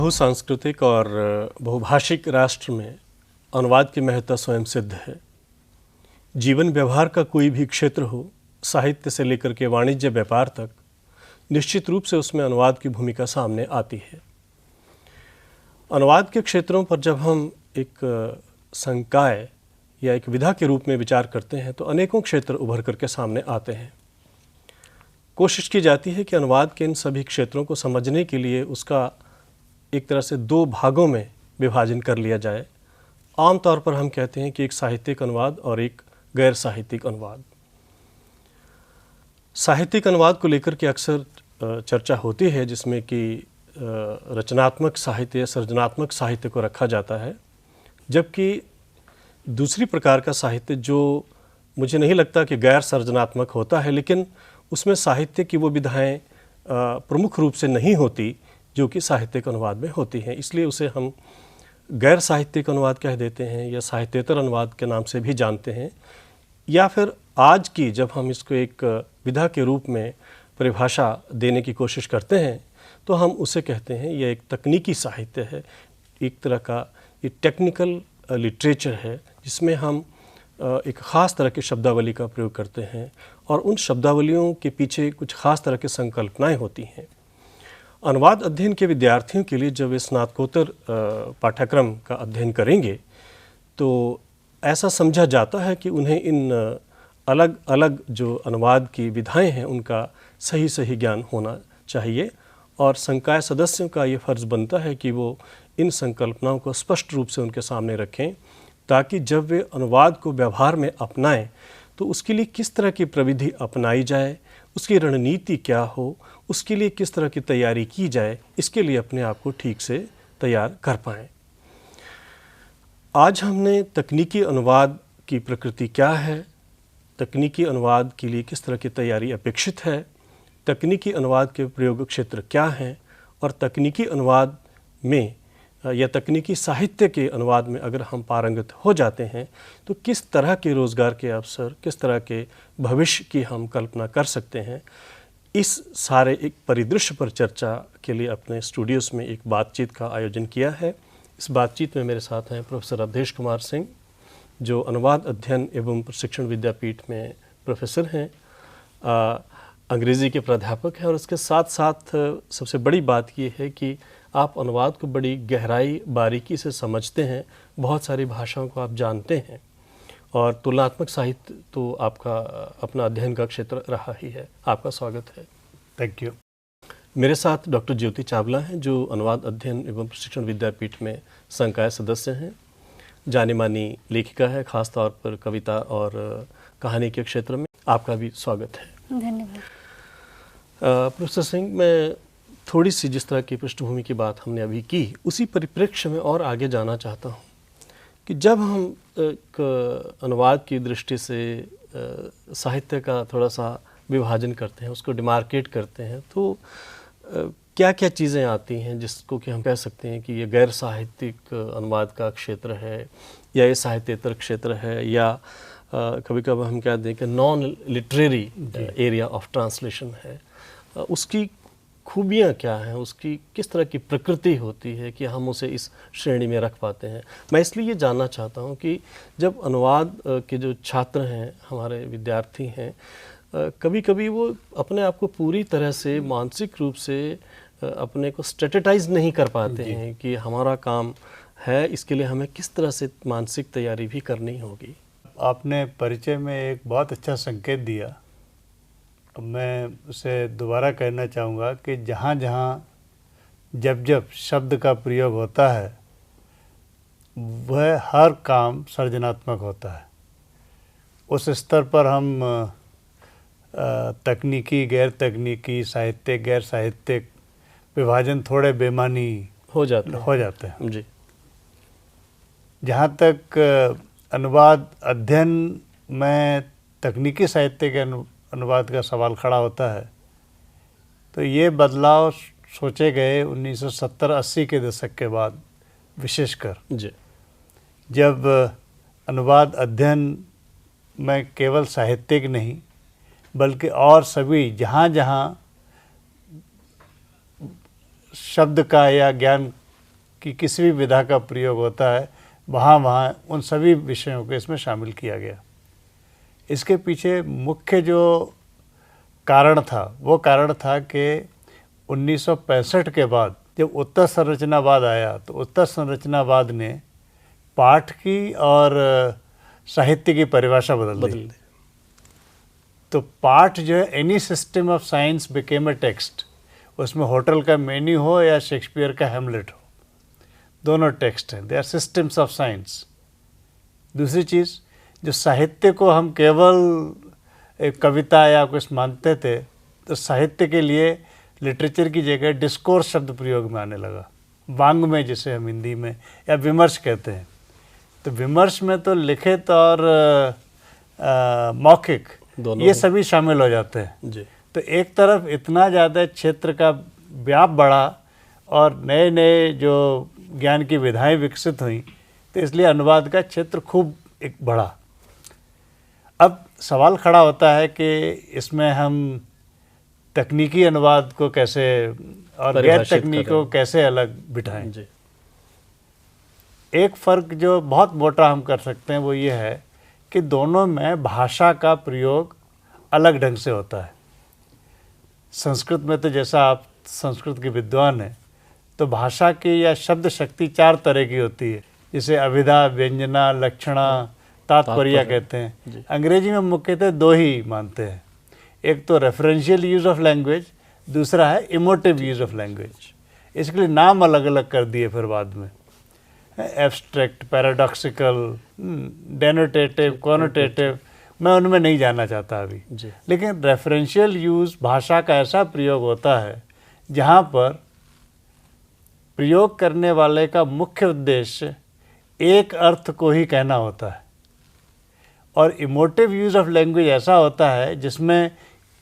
बहुसांस्कृतिक और बहुभाषिक राष्ट्र में अनुवाद की महत्ता स्वयं सिद्ध है। जीवन व्यवहार का कोई भी क्षेत्र हो, साहित्य से लेकर के वाणिज्य व्यापार तक, निश्चित रूप से उसमें अनुवाद की भूमिका सामने आती है। अनुवाद के क्षेत्रों पर जब हम एक संकाय या एक विधा के रूप में विचार करते हैं तो अनेकों क्षेत्र उभर करके सामने आते हैं। कोशिश की जाती है कि अनुवाद के इन सभी क्षेत्रों को समझने के लिए उसका एक तरह से दो भागों में विभाजन कर लिया जाए। आमतौर पर हम कहते हैं कि एक साहित्यिक अनुवाद और एक गैर साहित्यिक अनुवाद। साहित्यिक अनुवाद को लेकर के अक्सर चर्चा होती है, जिसमें कि रचनात्मक साहित्य या सृजनात्मक साहित्य को रखा जाता है, जबकि दूसरी प्रकार का साहित्य जो मुझे नहीं लगता कि गैर सृजनात्मक होता है, लेकिन उसमें साहित्य की वो विधाएं प्रमुख रूप से नहीं होती जो कि साहित्यिक अनुवाद में होती हैं। इसलिए उसे हम गैर साहित्यिक अनुवाद कह देते हैं या साहित्येतर अनुवाद के नाम से भी जानते हैं। या फिर आज की जब हम इसको एक विधा के रूप में परिभाषा देने की कोशिश करते हैं तो हम उसे कहते हैं यह एक तकनीकी साहित्य है, एक तरह का ये टेक्निकल लिटरेचर है, जिसमें हम एक ख़ास तरह की शब्दावली का प्रयोग करते हैं और उन शब्दावलियों के पीछे कुछ ख़ास तरह की संकल्पनाएं होती हैं। अनुवाद अध्ययन के विद्यार्थियों के लिए जब वे स्नातकोत्तर पाठ्यक्रम का अध्ययन करेंगे तो ऐसा समझा जाता है कि उन्हें इन अलग अलग जो अनुवाद की विधाएं हैं उनका सही सही ज्ञान होना चाहिए और संकाय सदस्यों का ये फ़र्ज़ बनता है कि वो इन संकल्पनाओं को स्पष्ट रूप से उनके सामने रखें, ताकि जब वे अनुवाद को व्यवहार में अपनाएं तो उसके लिए किस तरह की प्रविधि अपनाई जाए, उसकी रणनीति क्या हो, उसके लिए किस तरह की तैयारी की जाए, इसके लिए अपने आप को ठीक से तैयार कर पाएँ। आज हमने तकनीकी अनुवाद की प्रकृति क्या है, तकनीकी अनुवाद के लिए किस तरह की तैयारी अपेक्षित है, तकनीकी अनुवाद के प्रयोग क्षेत्र क्या हैं और तकनीकी अनुवाद में या तकनीकी साहित्य के अनुवाद में अगर हम पारंगत हो जाते हैं तो किस तरह के रोज़गार के अवसर, किस तरह के भविष्य की हम कल्पना कर सकते हैं। इस सारे एक परिदृश्य पर चर्चा के लिए अपने स्टूडियोज़ में एक बातचीत का आयोजन किया है। इस बातचीत में मेरे साथ हैं प्रोफेसर अवधेश कुमार सिंह, जो अनुवाद अध्ययन एवं प्रशिक्षण विद्यापीठ में प्रोफेसर हैं, अंग्रेज़ी के प्राध्यापक हैं और उसके साथ साथ सबसे बड़ी बात ये है कि आप अनुवाद को बड़ी गहराई बारीकी से समझते हैं, बहुत सारी भाषाओं को आप जानते हैं और तुलनात्मक साहित्य तो आपका अपना अध्ययन का क्षेत्र रहा ही है। आपका स्वागत है। Thank you. मेरे साथ डॉक्टर ज्योति चावला हैं, जो अनुवाद अध्ययन एवं प्रशिक्षण विद्यापीठ में संकाय सदस्य हैं, जानी मानी लेखिका है, ख़ास तौर पर कविता और कहानी के क्षेत्र में। आपका भी स्वागत है। धन्यवाद। प्रोफेसर सिंह, मैं थोड़ी सी जिस तरह की पृष्ठभूमि की बात हमने अभी की, उसी परिप्रेक्ष्य में और आगे जाना चाहता हूँ कि जब हम एक अनुवाद की दृष्टि से साहित्य का थोड़ा सा विभाजन करते हैं, उसको डिमार्केट करते हैं, तो क्या क्या चीज़ें आती हैं जिसको कि हम कह सकते हैं कि ये गैर साहित्यिक अनुवाद का क्षेत्र है या ये साहित्येतर क्षेत्र है, या कभी कभी हम कह दें कि non literary area of translation है। उसकी खूबियाँ क्या हैं, उसकी किस तरह की प्रकृति होती है कि हम उसे इस श्रेणी में रख पाते हैं। मैं इसलिए ये जानना चाहता हूँ कि जब अनुवाद के जो छात्र हैं, हमारे विद्यार्थी हैं, कभी कभी वो अपने आप को पूरी तरह से मानसिक रूप से अपने को स्ट्रेटेटाइज नहीं कर पाते हैं कि हमारा काम है, इसके लिए हमें किस तरह से मानसिक तैयारी भी करनी होगी। आपने परिचय में एक बहुत अच्छा संकेत दिया। अब मैं उसे दोबारा कहना चाहूँगा कि जहाँ जहाँ जब जब शब्द का प्रयोग होता है वह हर काम सृजनात्मक होता है। उस स्तर पर हम तकनीकी, गैर तकनीकी, साहित्यिक, गैर साहित्यिक विभाजन थोड़े बेमानी हो जाते हैं जी। जहाँ तक अनुवाद अध्ययन में तकनीकी साहित्य के अनुवाद का सवाल खड़ा होता है, तो ये बदलाव सोचे गए 1970-80 के दशक के बाद, विशेषकर जी, जब अनुवाद अध्ययन में केवल साहित्यिक नहीं बल्कि और सभी जहाँ जहाँ शब्द का या ज्ञान की किसी भी विधा का प्रयोग होता है वहाँ वहाँ उन सभी विषयों को इसमें शामिल किया गया। इसके पीछे मुख्य जो कारण था वो कारण था कि 1965 के बाद जब उत्तर संरचनावाद आया तो उत्तर संरचनावाद ने पाठ की और साहित्य की परिभाषा बदल दी। तो पाठ जो है any system of science became a text, उसमें होटल का मेन्यू हो या शेक्सपियर का हेमलेट हो, दोनों टेक्स्ट हैं, they are systems of science. दूसरी चीज़, जो साहित्य को हम केवल एक कविता या कुछ मानते थे, तो साहित्य के लिए लिटरेचर की जगह डिस्कोर्स शब्द प्रयोग में आने लगा, वांग्मय जिसे हम हिंदी में या विमर्श कहते हैं। तो विमर्श में तो लिखित और मौखिक ये सभी शामिल हो जाते हैं जी। तो एक तरफ इतना ज़्यादा क्षेत्र का व्याप बढ़ा और नए नए जो ज्ञान की विधाएं विकसित हुई, तो इसलिए अनुवाद का क्षेत्र खूब एक बढ़ा। अब सवाल खड़ा होता है कि इसमें हम तकनीकी अनुवाद को कैसे और गैर तकनीकी को कैसे अलग बिठाएं। जी। एक फ़र्क जो बहुत मोटा हम कर सकते हैं वो ये है कि दोनों में भाषा का प्रयोग अलग ढंग से होता है। संस्कृत में तो जैसा आप संस्कृत के विद्वान हैं, तो भाषा की या शब्द शक्ति 4 तरह की होती है, जिसे अभिधा, व्यंजना, लक्षणा, तात्पर्य कहते हैं। अंग्रेजी में मुख्यतः 2 ही मानते हैं, एक तो रेफरेंशियल यूज़ ऑफ लैंग्वेज, दूसरा है इमोटिव यूज़ ऑफ लैंग्वेज। इसके लिए नाम अलग अलग कर दिए फिर बाद में, एब्स्ट्रैक्ट, पैराडॉक्सिकल, डेनोटेटिव, कॉनोटेटिव, मैं उनमें नहीं जाना चाहता अभी। लेकिन रेफरेंशियल यूज़ भाषा का ऐसा प्रयोग होता है जहाँ पर प्रयोग करने वाले का मुख्य उद्देश्य एक अर्थ को ही कहना होता है, और इमोटिव यूज़ ऑफ लैंग्वेज ऐसा होता है जिसमें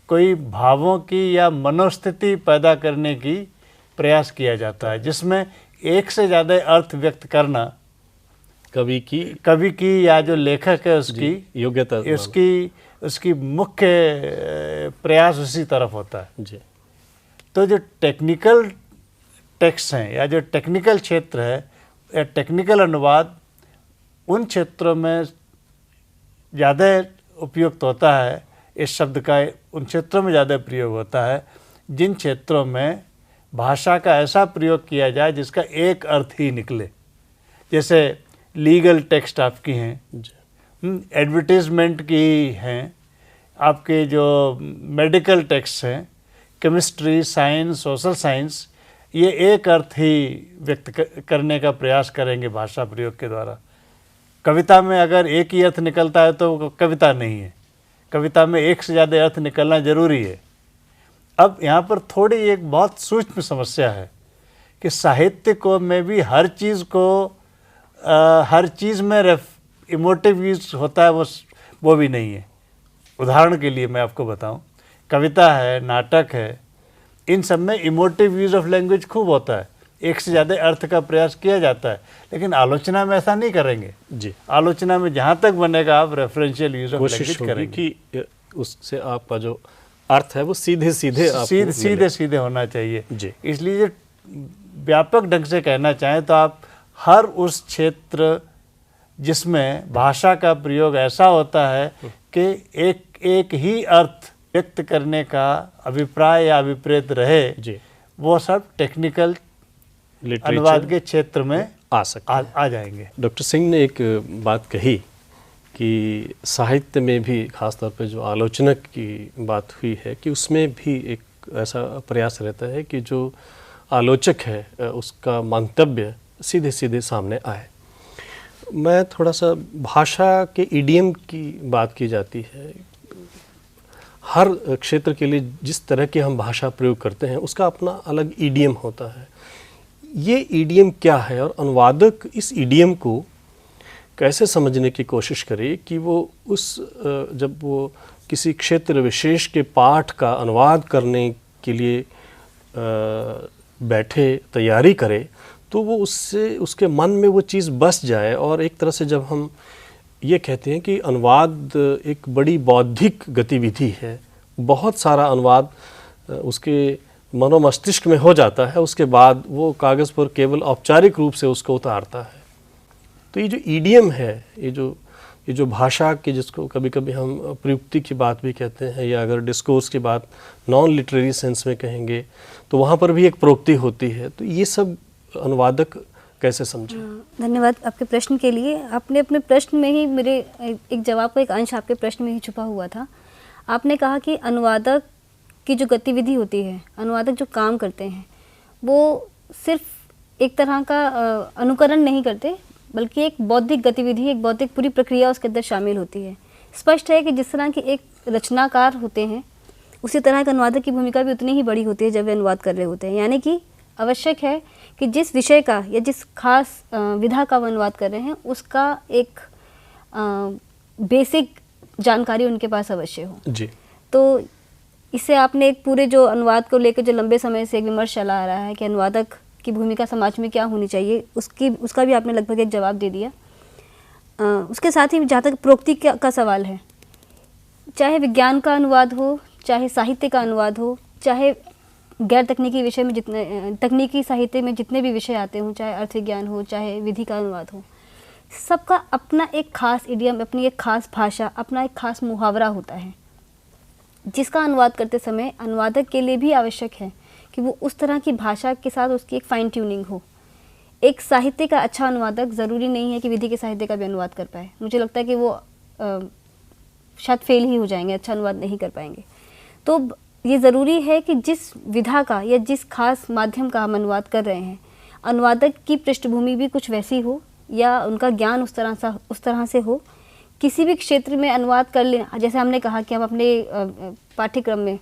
कोई भावों की या मनोस्थिति पैदा करने की प्रयास किया जाता है, जिसमें एक से ज़्यादा अर्थ व्यक्त करना कवि की या जो लेखक है उसकी योग्यता, उसकी मुख्य प्रयास उसी तरफ होता है जी। तो जो टेक्निकल टेक्स्ट हैं या जो टेक्निकल क्षेत्र है या टेक्निकल अनुवाद, उन क्षेत्रों में ज़्यादा उपयुक्त होता है इस शब्द का, उन क्षेत्रों में ज़्यादा प्रयोग होता है जिन क्षेत्रों में भाषा का ऐसा प्रयोग किया जाए जिसका एक अर्थ ही निकले। जैसे लीगल टेक्स्ट आपकी हैं, एडवर्टीजमेंट की हैं, आपके जो मेडिकल टेक्स्ट हैं, केमिस्ट्री, साइंस, सोशल साइंस, ये एक अर्थ ही व्यक्त करने का प्रयास करेंगे भाषा प्रयोग के द्वारा। कविता में अगर एक ही अर्थ निकलता है तो कविता नहीं है, कविता में एक से ज़्यादा अर्थ निकलना ज़रूरी है। अब यहाँ पर थोड़ी एक बहुत सूक्ष्म समस्या है कि साहित्य को में भी हर चीज़ में इमोटिव यूज होता है, वो भी नहीं है। उदाहरण के लिए मैं आपको बताऊं, कविता है, नाटक है, इन सब में इमोटिव यूज ऑफ लैंग्वेज खूब होता है, एक से ज़्यादा अर्थ का प्रयास किया जाता है, लेकिन आलोचना में ऐसा नहीं करेंगे जी। आलोचना में जहाँ तक बनेगा आप रेफरेंशियल यूज ऑफ लैंग्वेज करेंगे कि उससे आपका जो अर्थ है वो सीधे होना चाहिए जी। इसलिए व्यापक ढंग से कहना चाहें तो आप हर उस क्षेत्र जिसमें भाषा का प्रयोग ऐसा होता है कि एक ही अर्थ व्यक्त करने का अभिप्राय या अभिप्रेत रहे जी, वो सब टेक्निकल अनुवाद के क्षेत्र में आ जाएंगे। डॉक्टर सिंह ने एक बात कही कि साहित्य में भी खासतौर पे जो आलोचना की बात हुई है कि उसमें भी एक ऐसा प्रयास रहता है कि जो आलोचक है उसका मंतव्य सीधे सीधे सामने आए। मैं थोड़ा सा भाषा के इडियम की बात की जाती है, हर क्षेत्र के लिए जिस तरह की हम भाषा प्रयोग करते हैं उसका अपना अलग इडियम होता है। ये इडियम क्या है और अनुवादक इस इडियम को कैसे समझने की कोशिश करे कि वो जब वो किसी क्षेत्र विशेष के पाठ का अनुवाद करने के लिए बैठे, तैयारी करे, तो वो उसके मन में वो चीज़ बस जाए। और एक तरह से जब हम ये कहते हैं कि अनुवाद एक बड़ी बौद्धिक गतिविधि है, बहुत सारा अनुवाद उसके मनोमस्तिष्क में हो जाता है, उसके बाद वो कागज़ पर केवल औपचारिक रूप से उसको उतारता है। तो ये जो ईडियम है, ये जो भाषा की, जिसको कभी कभी हम प्रयुक्ति की बात भी कहते हैं, या अगर डिस्कोर्स की बात नॉन लिटरेरी सेंस में कहेंगे तो वहाँ पर भी एक प्रोक्ति होती है। तो ये सब अनुवादक कैसे समझे? धन्यवाद आपके प्रश्न के लिए। आपने अपने प्रश्न में ही मेरे एक जवाब का एक अंश आपके प्रश्न में ही छुपा हुआ था। आपने कहा कि अनुवादक की जो गतिविधि होती है, अनुवादक जो काम करते हैं, वो सिर्फ एक तरह का अनुकरण नहीं करते, बल्कि एक बौद्धिक गतिविधि, एक बौद्धिक पूरी प्रक्रिया उसके अंदर शामिल होती है। स्पष्ट है कि जिस तरह के एक रचनाकार होते हैं, उसी तरह का अनुवादक की भूमिका भी उतनी ही बड़ी होती है जब वे अनुवाद कर रहे होते हैं। यानी कि आवश्यक है कि जिस विषय का या जिस खास विधा का वो अनुवाद कर रहे हैं, उसका एक बेसिक जानकारी उनके पास अवश्य हो जी। तो इससे आपने एक पूरे जो अनुवाद को लेकर जो लंबे समय से एक विमर्श चला आ रहा है कि अनुवादक की भूमिका समाज में क्या होनी चाहिए, उसका भी आपने लगभग एक जवाब दे दिया। उसके साथ ही जहाँ तक प्रोक्ति का सवाल है, चाहे विज्ञान का अनुवाद हो, चाहे साहित्य का अनुवाद हो, चाहे गैर तकनीकी विषय में जितने तकनीकी साहित्य में जितने भी विषय आते हों, चाहे अर्थ विज्ञान हो, चाहे विधि का अनुवाद हो, सबका अपना एक खास इडियम, अपनी एक खास भाषा, अपना एक खास मुहावरा होता है, जिसका अनुवाद करते समय अनुवादक के लिए भी आवश्यक है कि वो उस तरह की भाषा के साथ उसकी एक फाइन ट्यूनिंग हो। एक साहित्य का अच्छा अनुवादक ज़रूरी नहीं है कि विधि के साहित्य का भी अनुवाद कर पाए। मुझे लगता है कि वो शायद फेल ही हो जाएंगे, अच्छा अनुवाद नहीं कर पाएंगे। तो ये ज़रूरी है कि जिस विधा का या जिस खास माध्यम का हम अनुवाद कर रहे हैं, अनुवादक की पृष्ठभूमि भी कुछ वैसी हो या उनका ज्ञान उस तरह से हो। किसी भी क्षेत्र में अनुवाद कर लें, जैसे हमने कहा कि हम अपने पाठ्यक्रम में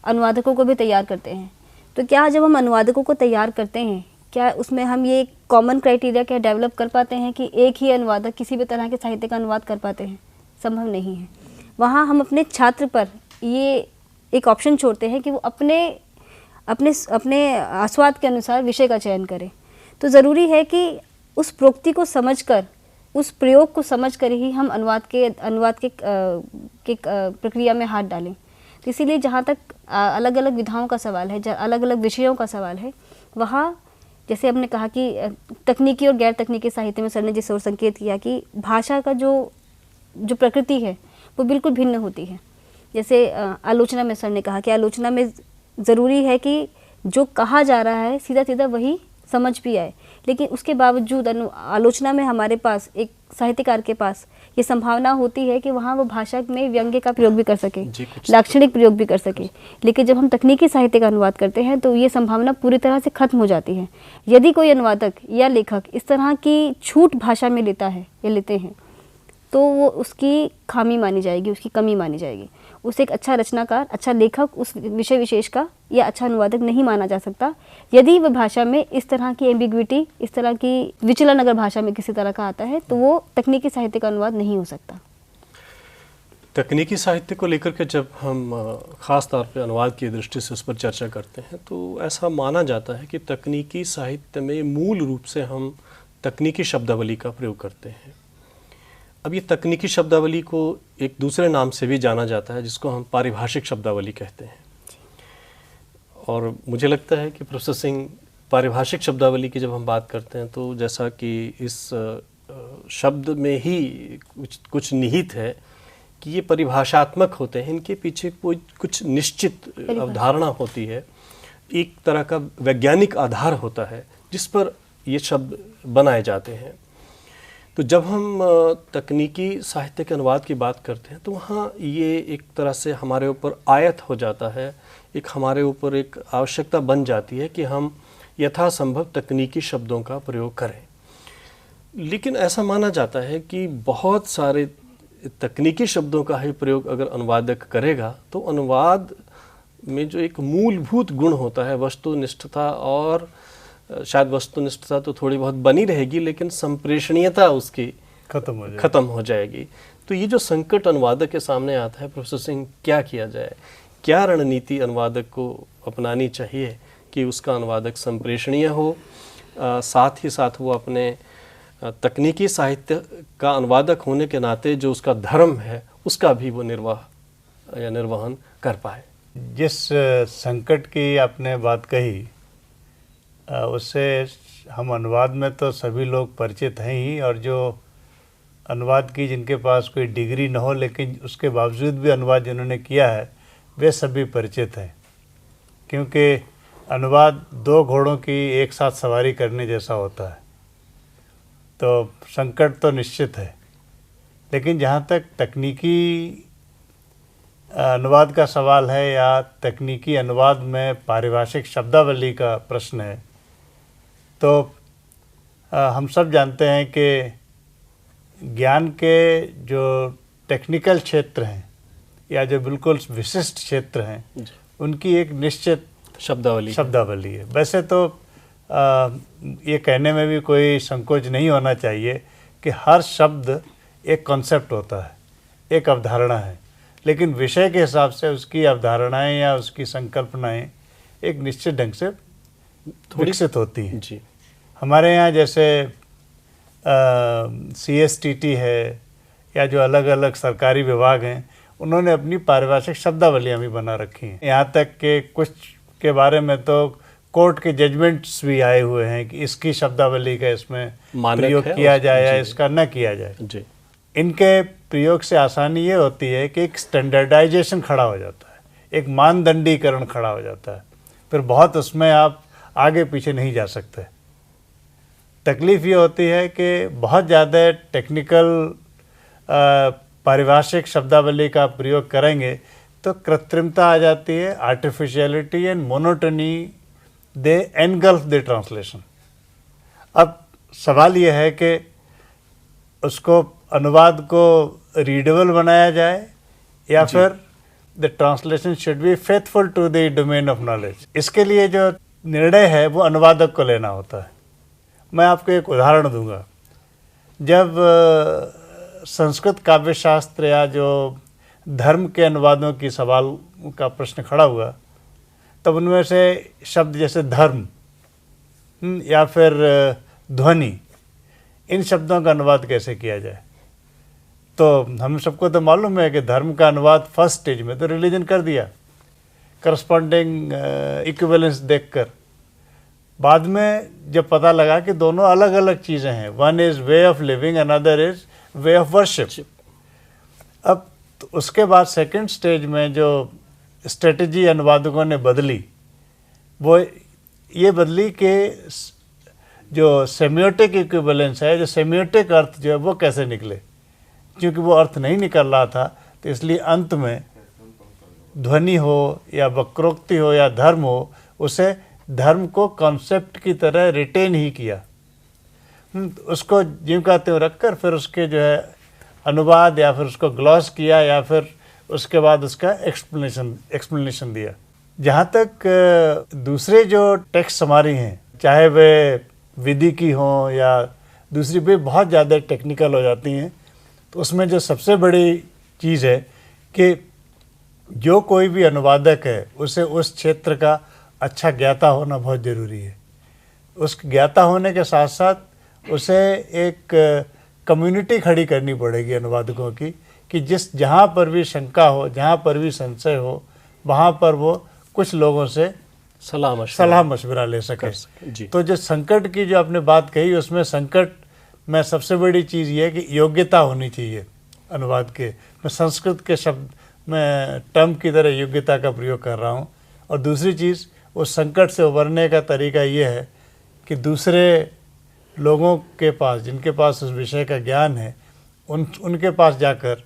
अनुवादकों को भी तैयार करते हैं, तो क्या जब हम अनुवादकों को तैयार करते हैं, क्या उसमें हम ये कॉमन क्राइटेरिया क्या डेवलप कर पाते हैं कि एक ही अनुवादक किसी भी तरह के साहित्य का अनुवाद कर पाते हैं? संभव नहीं है। वहाँ हम अपने छात्र पर ये एक ऑप्शन छोड़ते हैं कि वो अपने आस्वाद के अनुसार विषय का चयन करें। तो ज़रूरी है कि उस प्रोक्ति को समझकर, उस प्रयोग को समझकर ही हम अनुवाद के प्रक्रिया में हाथ डालें। तो इसीलिए जहाँ तक अलग अलग विधाओं का सवाल है, अलग अलग विषयों का सवाल है, वहाँ जैसे हमने कहा कि तकनीकी और गैर तकनीकी साहित्य में सर ने जिस ओर संकेत किया कि भाषा का जो प्रकृति है वो बिल्कुल भिन्न होती है। जैसे आलोचना में सर ने कहा कि आलोचना में ज़रूरी है कि जो कहा जा रहा है सीधा सीधा वही समझ भी आए, लेकिन उसके बावजूद आलोचना में हमारे पास, एक साहित्यकार के पास ये संभावना होती है कि वहाँ वो भाषा में व्यंग्य का प्रयोग भी कर सके, लाक्षणिक प्रयोग भी कर सके। लेकिन जब हम तकनीकी साहित्य का अनुवाद करते हैं तो ये संभावना पूरी तरह से खत्म हो जाती है। यदि कोई अनुवादक या लेखक इस तरह की छूट भाषा में लेता है या लेते हैं, तो वो उसकी खामी मानी जाएगी, उसकी कमी मानी जाएगी। उसे एक अच्छा रचनाकार, अच्छा लेखक उस विषय विशेष का या अच्छा अनुवादक नहीं माना जा सकता यदि वह भाषा में इस तरह की एम्बिग्विटी, इस तरह की विचलन अगर भाषा में किसी तरह का आता है, तो वो तकनीकी साहित्य का अनुवाद नहीं हो सकता। तकनीकी साहित्य को लेकर के जब हम ख़ास तौर पे अनुवाद की दृष्टि से उस पर चर्चा करते हैं, तो ऐसा माना जाता है कि तकनीकी साहित्य में मूल रूप से हम तकनीकी शब्दावली का प्रयोग करते हैं। अब ये तकनीकी शब्दावली को एक दूसरे नाम से भी जाना जाता है, जिसको हम पारिभाषिक शब्दावली कहते हैं। और मुझे लगता है कि प्रोफेसर सिंह, पारिभाषिक शब्दावली की जब हम बात करते हैं, तो जैसा कि इस शब्द में ही कुछ निहित है कि ये परिभाषात्मक होते हैं, इनके पीछे कोई कुछ निश्चित अवधारणा होती है, एक तरह का वैज्ञानिक आधार होता है जिस पर ये शब्द बनाए जाते हैं। तो जब हम तकनीकी साहित्य के अनुवाद की बात करते हैं, तो वहाँ ये एक तरह से हमारे ऊपर आयत हो जाता है, एक हमारे ऊपर एक आवश्यकता बन जाती है कि हम यथासंभव तकनीकी शब्दों का प्रयोग करें। लेकिन ऐसा माना जाता है कि बहुत सारे तकनीकी शब्दों का ही प्रयोग अगर अनुवादक करेगा, तो अनुवाद में जो एक मूलभूत गुण होता है, वस्तुनिष्ठता, और शायद वस्तुनिष्ठता तो थोड़ी बहुत बनी रहेगी, लेकिन संप्रेषणीयता उसकी खत्म हो जाएगी। तो ये जो संकट अनुवादक के सामने आता है, प्रोफेसर सिंह, क्या किया जाए? क्या रणनीति अनुवादक को अपनानी चाहिए कि उसका अनुवादक संप्रेषणीय हो, साथ ही साथ वो अपने तकनीकी साहित्य का अनुवादक होने के नाते जो उसका धर्म है उसका भी वो निर्वहन कर पाए? जिस संकट की आपने बात कही उससे हम अनुवाद में तो सभी लोग परिचित हैं ही, और जो अनुवाद की जिनके पास कोई डिग्री न हो लेकिन उसके बावजूद भी अनुवाद जिन्होंने किया है वे सभी परिचित हैं, क्योंकि अनुवाद दो घोड़ों की एक साथ सवारी करने जैसा होता है। तो संकट तो निश्चित है, लेकिन जहाँ तक तकनीकी अनुवाद का सवाल है या तकनीकी अनुवाद में पारिभाषिक शब्दावली का प्रश्न है, तो हम सब जानते हैं कि ज्ञान के जो टेक्निकल क्षेत्र हैं या जो बिल्कुल विशिष्ट क्षेत्र हैं उनकी एक निश्चित शब्दावली है। वैसे तो ये कहने में भी कोई संकोच नहीं होना चाहिए कि हर शब्द एक कॉन्सेप्ट होता है, एक अवधारणा है, लेकिन विषय के हिसाब से उसकी अवधारणाएं या उसकी संकल्पनाएं एक निश्चित ढंग से विकसित होती हैं। जी। हमारे यहाँ जैसे CSTT है या जो अलग अलग सरकारी विभाग हैं उन्होंने अपनी पारिभाषिक शब्दावलियाँ भी बना रखी हैं। यहाँ तक कि कुछ के बारे में तो कोर्ट के जजमेंट्स भी आए हुए हैं कि इसकी शब्दावली का इसमें प्रयोग किया जाए या इसका न किया जाए। जी। इनके प्रयोग से आसानी ये होती है कि एक स्टैंडर्डाइजेशन खड़ा हो जाता है, एक मानदंडीकरण खड़ा हो जाता है, फिर बहुत उसमें आप आगे पीछे नहीं जा सकते। तकलीफ़ ये होती है कि बहुत ज़्यादा टेक्निकल पारिभाषिक शब्दावली का प्रयोग करेंगे तो कृत्रिमता आ जाती है, artificiality and monotony they engulf the translation. अब सवाल ये है कि उसको अनुवाद को रीडेबल बनाया जाए या फिर the translation should be faithful to the domain of knowledge. इसके लिए जो निर्णय है वो अनुवादक को लेना होता है। मैं आपको एक उदाहरण दूंगा। जब संस्कृत काव्यशास्त्र या जो धर्म के अनुवादों की सवाल का प्रश्न खड़ा हुआ, तब उनमें से शब्द जैसे धर्म या फिर ध्वनि, इन शब्दों का अनुवाद कैसे किया जाए। तो हम सबको तो मालूम है कि धर्म का अनुवाद फर्स्ट स्टेज में तो रिलीजन कर दिया करस्पॉन्डिंग इक्विवेलेंस देखकर। बाद में जब पता लगा कि दोनों अलग अलग चीज़ें हैं, one is way of living, another is way of worship. अब तो उसके बाद सेकंड स्टेज में जो स्ट्रेटजी अनुवादकों ने बदली वो ये बदली कि जो सेमियोटिक इक्विवेलेंस है, जो सेमियोटिक अर्थ जो है वो कैसे निकले, क्योंकि वो अर्थ नहीं निकल रहा था। तो इसलिए अंत में ध्वनि हो या वक्रोक्ति हो या धर्म हो, उसे धर्म को कॉन्सेप्ट की तरह रिटेन ही किया, उसको ज्यों का त्यों रखकर फिर उसके जो है अनुवाद या फिर उसको ग्लॉस किया या फिर उसके बाद उसका एक्सप्लेनेशन दिया। जहाँ तक दूसरे जो टेक्स्ट हमारी हैं, चाहे वे विधि की हों या दूसरी भी बहुत ज़्यादा टेक्निकल हो जाती हैं, तो उसमें जो सबसे बड़ी चीज़ है कि जो कोई भी अनुवादक है उसे उस क्षेत्र का अच्छा ज्ञाता होना बहुत ज़रूरी है। उस ज्ञाता होने के साथ साथ उसे एक कम्युनिटी खड़ी करनी पड़ेगी अनुवादकों की, कि जहाँ पर भी शंका हो, जहाँ पर भी संशय हो, वहाँ पर वो कुछ लोगों से सलाह मशवरा ले सके। तो जो संकट की जो आपने बात कही, उसमें संकट में सबसे बड़ी चीज़ ये है कि योग्यता होनी चाहिए अनुवाद के। मैं संस्कृत के शब्द में टर्म की तरह योग्यता का प्रयोग कर रहा हूँ। और दूसरी चीज़, उस संकट से उबरने का तरीका ये है कि दूसरे लोगों के पास, जिनके पास उस विषय का ज्ञान है, उनके पास जाकर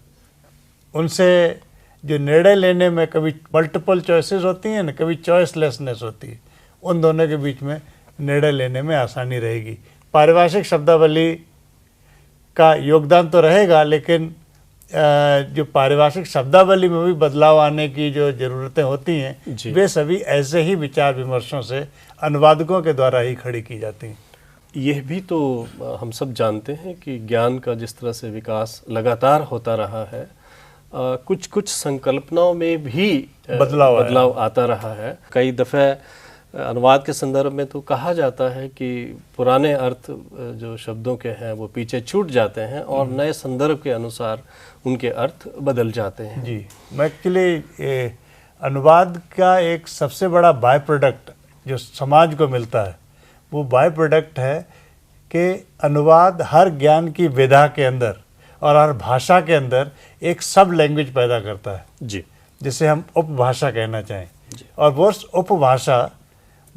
उनसे जो निर्णय लेने में कभी मल्टीपल चॉइसेस होती हैं ना, कभी चॉइसलेसनेस होती है, उन दोनों के बीच में निर्णय लेने में आसानी रहेगी। पारिभाषिक शब्दावली का योगदान तो रहेगा, लेकिन जो पारिभाषिक शब्दावली में भी बदलाव आने की जो ज़रूरतें होती हैं, वे सभी ऐसे ही विचार विमर्शों से अनुवादकों के द्वारा ही खड़ी की जाती हैं। यह भी तो हम सब जानते हैं कि ज्ञान का जिस तरह से विकास लगातार होता रहा है, कुछ कुछ संकल्पनाओं में भी बदलाव आता रहा है। कई दफ़े अनुवाद के संदर्भ में तो कहा जाता है कि पुराने अर्थ जो शब्दों के हैं वो पीछे छूट जाते हैं और नए संदर्भ के अनुसार उनके अर्थ बदल जाते हैं। जी, मैं एक्चुअली अनुवाद का एक सबसे बड़ा बाय प्रोडक्ट जो समाज को मिलता है वो बाय प्रोडक्ट है कि अनुवाद हर ज्ञान की विधा के अंदर और हर भाषा के अंदर एक सब लैंग्वेज पैदा करता है जी, जिसे हम उपभाषा कहना चाहें। और वो उपभाषा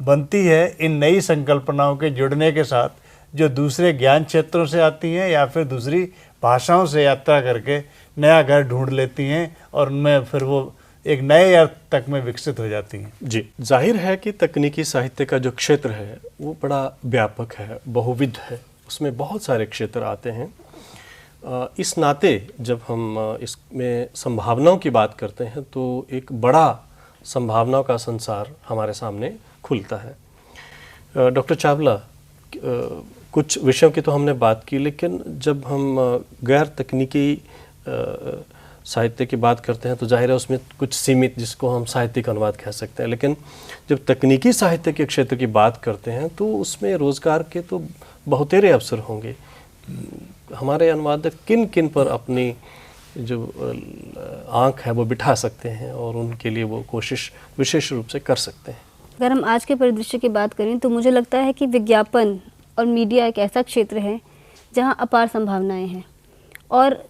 बनती है इन नई संकल्पनाओं के जुड़ने के साथ जो दूसरे ज्ञान क्षेत्रों से आती हैं या फिर दूसरी भाषाओं से यात्रा करके नया घर ढूंढ लेती हैं और उनमें फिर वो एक नए अर्थ तक में विकसित हो जाती हैं। जी, जाहिर है कि तकनीकी साहित्य का जो क्षेत्र है वो बड़ा व्यापक है, बहुविध है, उसमें बहुत सारे क्षेत्र आते हैं। इस नाते जब हम इसमें संभावनाओं की बात करते हैं तो एक बड़ा संभावनाओं का संसार हमारे सामने खुलता है। डॉक्टर चावला, कुछ विषयों की तो हमने बात की, लेकिन जब हम गैर तकनीकी साहित्य की बात करते हैं तो जाहिर है उसमें कुछ सीमित, जिसको हम साहित्यिक अनुवाद कह सकते हैं, लेकिन जब तकनीकी साहित्य के क्षेत्र की बात करते हैं तो उसमें रोज़गार के तो बहुतेरे अवसर होंगे। हमारे अनुवादक किन किन पर अपनी जो आँख है वो बिठा सकते हैं और उनके लिए वो कोशिश विशेष रूप से कर सकते हैं? अगर हम आज के परिदृश्य की बात करें तो मुझे लगता है कि विज्ञापन और मीडिया एक ऐसा क्षेत्र है जहां अपार संभावनाएं हैं। और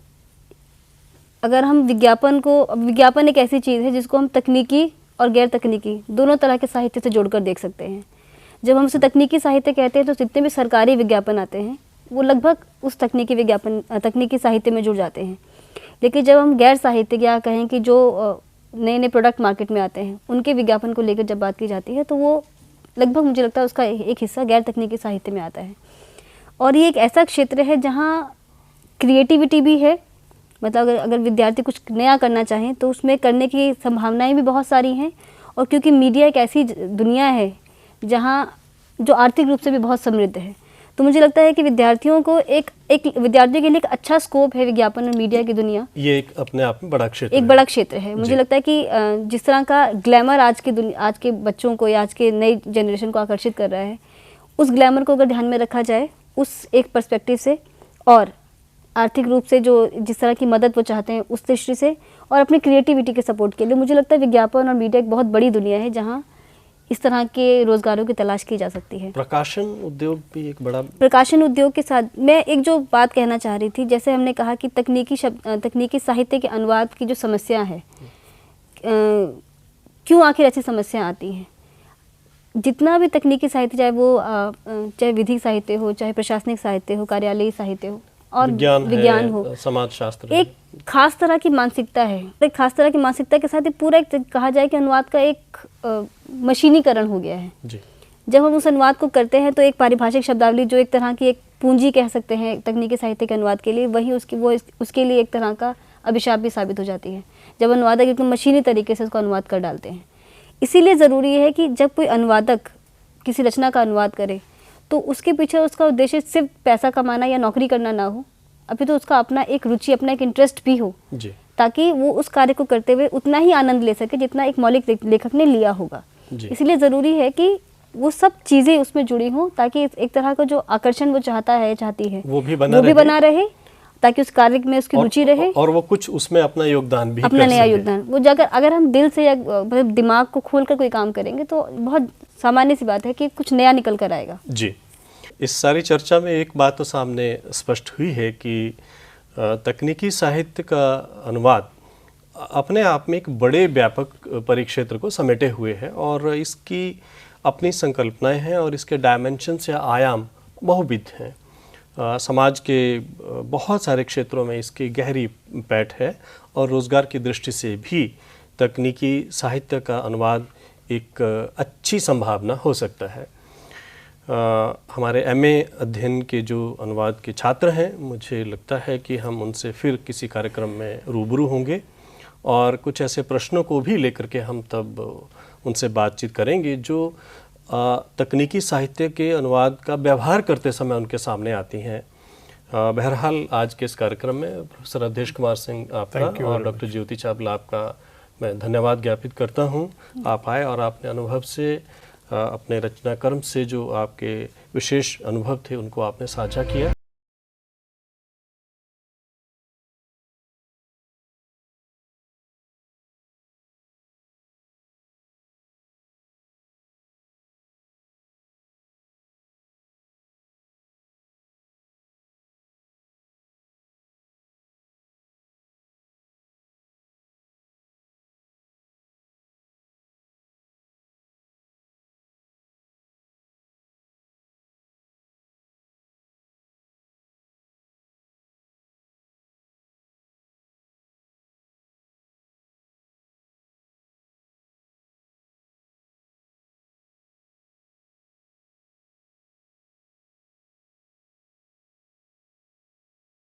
अगर हम विज्ञापन एक ऐसी चीज़ है जिसको हम तकनीकी और गैर तकनीकी दोनों तरह के साहित्य से जोड़कर देख सकते हैं। जब हम उसे तकनीकी साहित्य कहते हैं तो जितने भी सरकारी विज्ञापन आते हैं वो लगभग उस तकनीकी साहित्य में जुड़ जाते हैं। लेकिन जब हम गैर साहित्य या कहें कि जो नए नए प्रोडक्ट मार्केट में आते हैं उनके विज्ञापन को लेकर जब बात की जाती है तो वो लगभग मुझे लगता है उसका एक हिस्सा गैर तकनीकी साहित्य में आता है। और ये एक ऐसा क्षेत्र है जहाँ क्रिएटिविटी भी है, मतलब अगर विद्यार्थी कुछ नया करना चाहें तो उसमें करने की संभावनाएं भी बहुत सारी हैं। और क्योंकि मीडिया एक ऐसी दुनिया है जहाँ जो आर्थिक रूप से भी बहुत समृद्ध है, तो मुझे लगता है कि विद्यार्थियों को एक विद्यार्थियों के लिए एक अच्छा स्कोप है विज्ञापन और मीडिया की दुनिया। ये एक अपने आप में बड़ा क्षेत्र एक बड़ा क्षेत्र है। मुझे लगता है कि जिस तरह का ग्लैमर आज के बच्चों को या आज के नई जनरेशन को आकर्षित कर रहा है, उस ग्लैमर को अगर ध्यान में रखा जाए उस एक पर्सपेक्टिव से और आर्थिक रूप से जो जिस तरह की मदद वो चाहते हैं उस दृष्टि से और अपनी क्रिएटिविटी के सपोर्ट के लिए, मुझे लगता है विज्ञापन और मीडिया एक बहुत बड़ी दुनिया है जहाँ इस तरह के रोजगारों की तलाश की जा सकती है। प्रकाशन उद्योग भी एक बड़ा, प्रकाशन उद्योग के साथ मैं एक जो बात कहना चाह रही थी, जैसे हमने कहा कि तकनीकी साहित्य के अनुवाद की जो समस्या है, क्यों आखिर ऐसी समस्या आती हैं। जितना भी तकनीकी साहित्य, चाहे विधिक साहित्य हो, चाहे प्रशासनिक साहित्य हो, कार्यालयी साहित्य हो और विज्ञान हो, समाजशास्त्र, एक खास तरह की मानसिकता है। एक खास तरह की मानसिकता के साथ पूरा एक कहा जाए कि अनुवाद का एक मशीनीकरण हो गया है जी। जब हम उस अनुवाद को करते हैं तो एक पारिभाषिक शब्दावली जो एक तरह की एक पूंजी कह सकते हैं तकनीकी साहित्य के अनुवाद के लिए, वही उसके लिए एक तरह का अभिशाप भी साबित हो जाती है जब अनुवादक एकदम मशीनी तरीके से उसको अनुवाद कर डालते हैं। इसीलिए ज़रूरी है कि जब कोई अनुवादक किसी रचना का अनुवाद करे तो उसके पीछे उसका उद्देश्य सिर्फ पैसा कमाना या नौकरी करना ना हो, अभी तो उसका अपना एक रुचि, अपना एक इंटरेस्ट भी हो जी। ताकि वो उस कार्य को करते हुए उतना ही आनंद ले सके जितना एक मौलिक लेखक ने लिया होगा। इसलिए ज़रूरी है कि वो सब चीज़ें उसमें जुड़ी हों ताकि एक तरह का जो आकर्षण वो चाहती है वो भी बना रहे, ताकि उस कार्य में उसकी रुचि रहे और वो कुछ उसमें अपना योगदान भी, अपना नया योगदान वो अगर हम दिल से या दिमाग को खोल कर कोई काम करेंगे तो बहुत सामान्य सी बात है कि कुछ नया निकल कर आएगा जी। इस सारी चर्चा में एक बात तो सामने स्पष्ट हुई है कि तकनीकी साहित्य का अनुवाद अपने आप में एक बड़े व्यापक परिक्षेत्र को समेटे हुए है और इसकी अपनी संकल्पनाएं हैं और इसके डायमेंशंस या आयाम बहुविध हैं। समाज के बहुत सारे क्षेत्रों में इसकी गहरी पैठ है और रोज़गार की दृष्टि से भी तकनीकी साहित्य का अनुवाद एक अच्छी संभावना हो सकता है। हमारे MA अध्ययन के जो अनुवाद के छात्र हैं, मुझे लगता है कि हम उनसे फिर किसी कार्यक्रम में रूबरू होंगे और कुछ ऐसे प्रश्नों को भी लेकर के हम तब उनसे बातचीत करेंगे जो तकनीकी साहित्य के अनुवाद का व्यवहार करते समय उनके सामने आती हैं। बहरहाल आज के इस कार्यक्रम में प्रोफेसर अवधेश कुमार सिंह आपका और डॉक्टर ज्योति चावला आपका मैं धन्यवाद ज्ञापित करता हूं। आप आए और आपने अनुभव से, अपने रचनाक्रम से जो आपके विशेष अनुभव थे उनको आपने साझा किया।